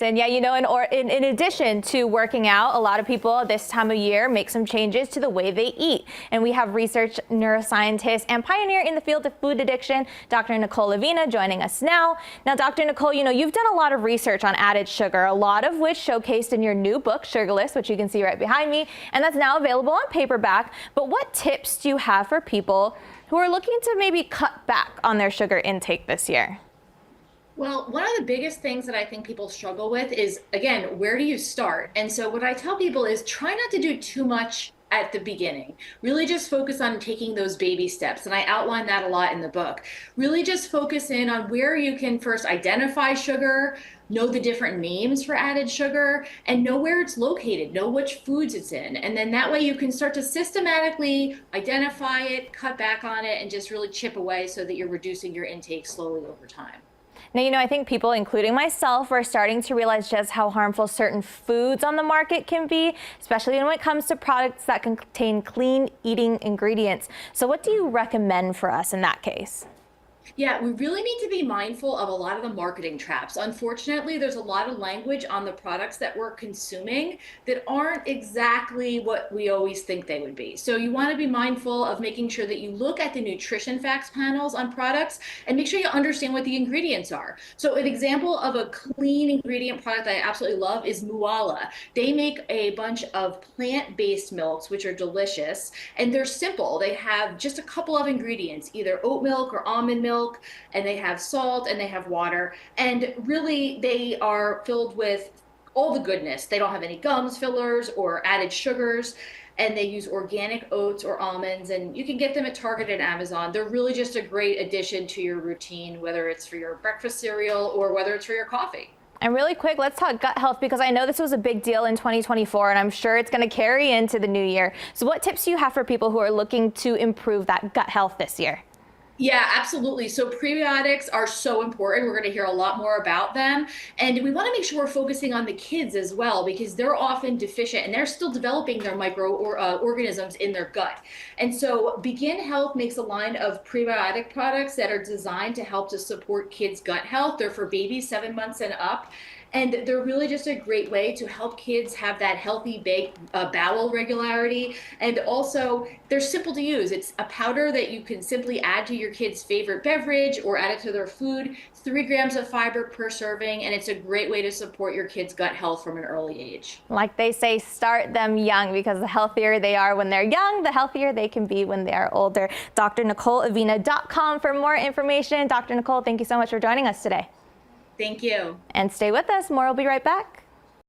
And yeah, in addition to working out, a lot of people this time of year make some changes to the way they eat. And we have research neuroscientist and pioneer in the field of food addiction, Dr. Nicole Aveda, joining us now. Now, Dr. Nicole, you've done a lot of research on added sugar, a lot of which showcased in your new book, Sugarless, which you can see right behind me, and that's now available on paperback. But what tips do you have for people who are looking to maybe cut back on their sugar intake this year? Well, one of the biggest things that I think people struggle with is, again, where do you start? And so what I tell people is try not to do too much at the beginning. Really just focus on taking those baby steps. And I outline that a lot in the book. Really just focus in on where you can first identify sugar, know the different names for added sugar, and know where it's located, know which foods it's in. And then that way you can start to systematically identify it, cut back on it, and just really chip away so that you're reducing your intake slowly over time. Now, I think people, including myself, are starting to realize just how harmful certain foods on the market can be, especially when it comes to products that contain clean eating ingredients. So what do you recommend for us in that case? Yeah, we really need to be mindful of a lot of the marketing traps. Unfortunately, there's a lot of language on the products that we're consuming that aren't exactly what we always think they would be. So you want to be mindful of making sure that you look at the nutrition facts panels on products and make sure you understand what the ingredients are. So an example of a clean ingredient product that I absolutely love is Muala. They make a bunch of plant-based milks, which are delicious, and they're simple. They have just a couple of ingredients, either oat milk or almond milk, and they have salt and they have water, and really they are filled with all the goodness. They don't have any gums, fillers, or added sugars, and they use organic oats or almonds, and you can get them at Target and Amazon. They're really just a great addition to your routine, whether it's for your breakfast cereal or whether it's for your coffee. And really quick, let's talk gut health, because I know this was a big deal in 2024, and I'm sure it's going to carry into the new year. So what tips do you have for people who are looking to improve that gut health this year? Yeah, absolutely. So prebiotics are so important. We're going to hear a lot more about them. And we want to make sure we're focusing on the kids as well, because they're often deficient and they're still developing their microorganisms in their gut. And so Begin Health makes a line of prebiotic products that are designed to help to support kids' gut health. They're for babies 7 months and up. And they're really just a great way to help kids have that healthy bowel regularity. And also, they're simple to use. It's a powder that you can simply add to your kid's favorite beverage or add it to their food. 3 grams of fiber per serving, and it's a great way to support your kids' gut health from an early age. Like they say, start them young, because the healthier they are when they're young, the healthier they can be when they are older. DrNicoleAveda.com for more information. Dr. Nicole, thank you so much for joining us today. Thank you. And stay with us. More will be right back.